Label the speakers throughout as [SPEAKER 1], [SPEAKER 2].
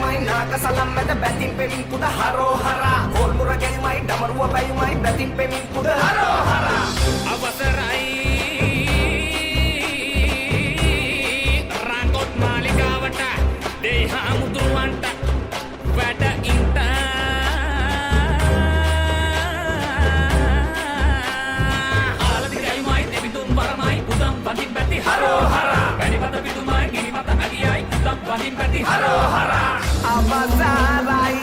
[SPEAKER 1] ගැනීමයි නාග සලම් මැද බැතින් පෙමින් පුද හරෝහරා ඕල් මුර ගැනීමයි ඩමරුව බැයුමයි බැතින් පෙමින් පුද හරෝහරා
[SPEAKER 2] අවසරයි රාකොත් මාලිගාවට දේහා මුදුන්වන්ට වැඩ ඉන්ට ආලදි ගැයුමයි දෙවිතුන් වරමයි පුදම් වඳින් බැති හරෝහරා වැඩිපත පිටුමයි ගිනිමත අගියයි පුදම් වඳින් බැති හරෝහරා
[SPEAKER 1] අවසරයි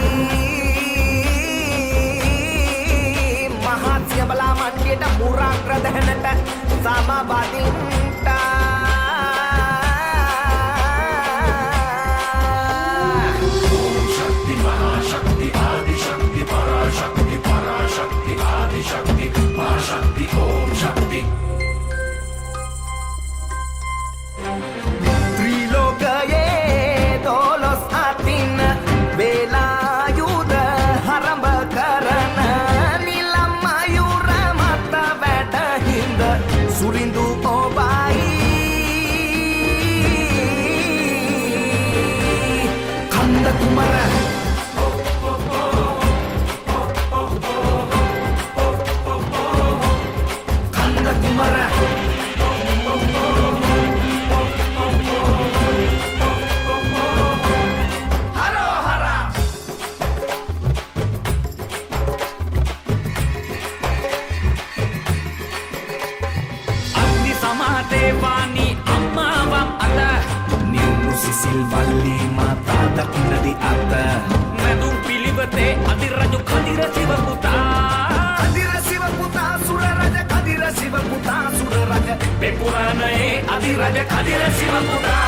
[SPEAKER 1] මහත්සිය බලා මණ්ඩියට මුරාග්‍ර දහනට සමබදින්ට
[SPEAKER 3] शक्ति महाशक्ति आदिशक्ति पराशक्ति पराशक्ति आदिशक्ति महाशक्ति ओम शक्ति
[SPEAKER 1] ත්‍රිලෝකයේ දොළොස් අතින් වේලායුධ හරඹ කරන නිලම් මයුර මත වැඩ හිඳ සුරිඳු ඔබයි කන්ද කුමර කන්ද කුමර
[SPEAKER 2] අග්නි සමාදේවානි අම්මාවම් අත
[SPEAKER 1] නිව්මු සිසිල් වල්ලි මාතා දකින්නදි අත
[SPEAKER 2] මැදුම් පිළිවෙතේ අධිරජු කදිර සිව පුතා
[SPEAKER 1] කදිර සිව පුතා සුර රජ කදිර සිව පුතා සුර රජ
[SPEAKER 2] පෙපුරාණයේ අධිරජ කදිර සිව පුතා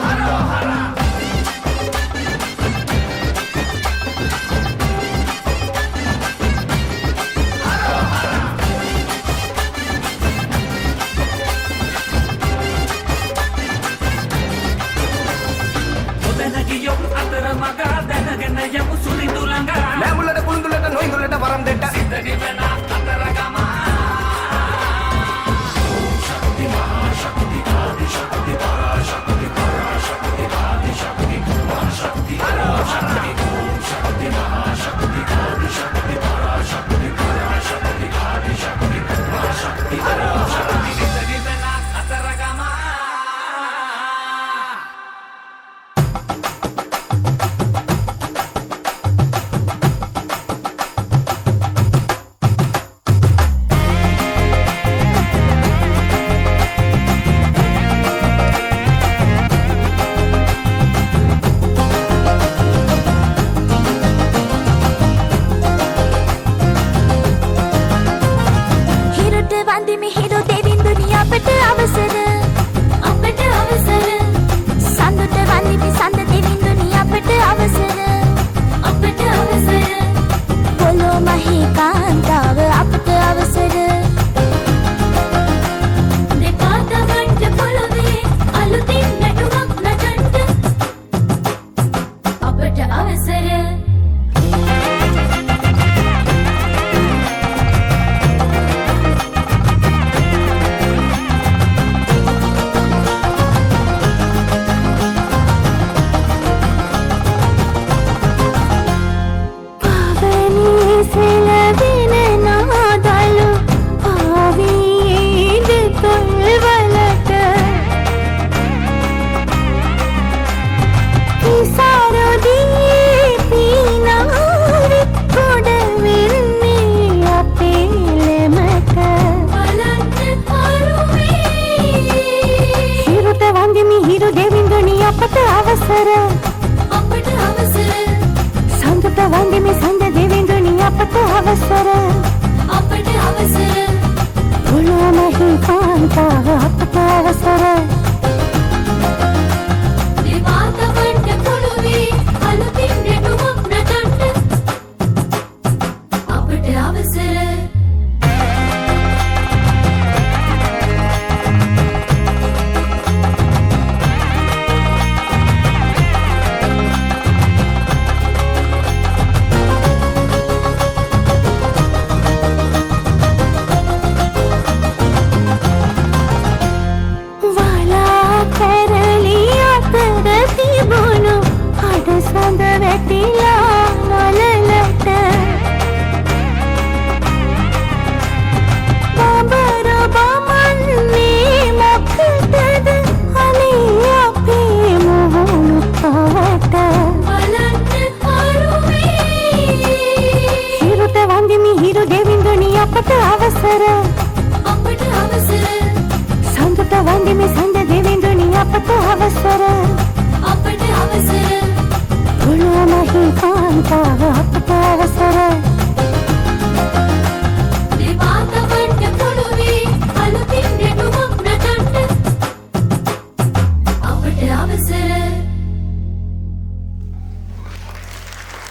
[SPEAKER 1] හරෝහරා
[SPEAKER 2] ඔතනගියොත් අතර මග දැනගෙන යමු සුරිඳු ළඟ
[SPEAKER 1] නෑමුලට කුළුඳුලට නොහිඳුලට වරම් දෙට
[SPEAKER 2] සිතනි වෙන අතර ගම
[SPEAKER 3] शक्ति महाशक्ति आदिशक्ति पराशक्ति पराशक्ति आदिशक्ति महाशक्ति ओम शक्ति ओम शक्ति महाशक्ति आदिशक्ति पराशक्ति पराशक्ति आदिशक्ति महाशक्ति ओम शक्ति
[SPEAKER 2] සිතනි වෙන අතර ගම
[SPEAKER 4] හිරුට වන්දිමි හිරු දෙවිඳුනි අපට අවසර සඳුට වන්දිමි සඳ දෙවිඳුනි අපට අවසර පොළො මහී කාන්තාව අපට අවසර දෙපාතවන්ට පොළොවේ අලුතින් නැටුමක් නටන්න අපට අවසර පාවනී සෙලවෙන නාදලු පාවීද තොල්වලට කිසරදී පීනාවි ගොඩ වෙන්නේ අපේ ලෙමට බලන්න අරුවේ හිරුට වන්දිමි හිරු දෙවිඳුනි අපට අවසර සඳට වන්දිමි සඳ දෙවිඳුනි අපට අවසර පොළොව මහී කාන්තාව අපට අවසර දෙපාතවන්ට පොළොවේ අලුතින් නැටුමක් නටන්න අපට අවසර वाला අපට අවසර සඳට වන්දිමේ සඳ දෙවිඳුනි අපට අවසර පුළුවනහි කාන්තාව අපට අවසර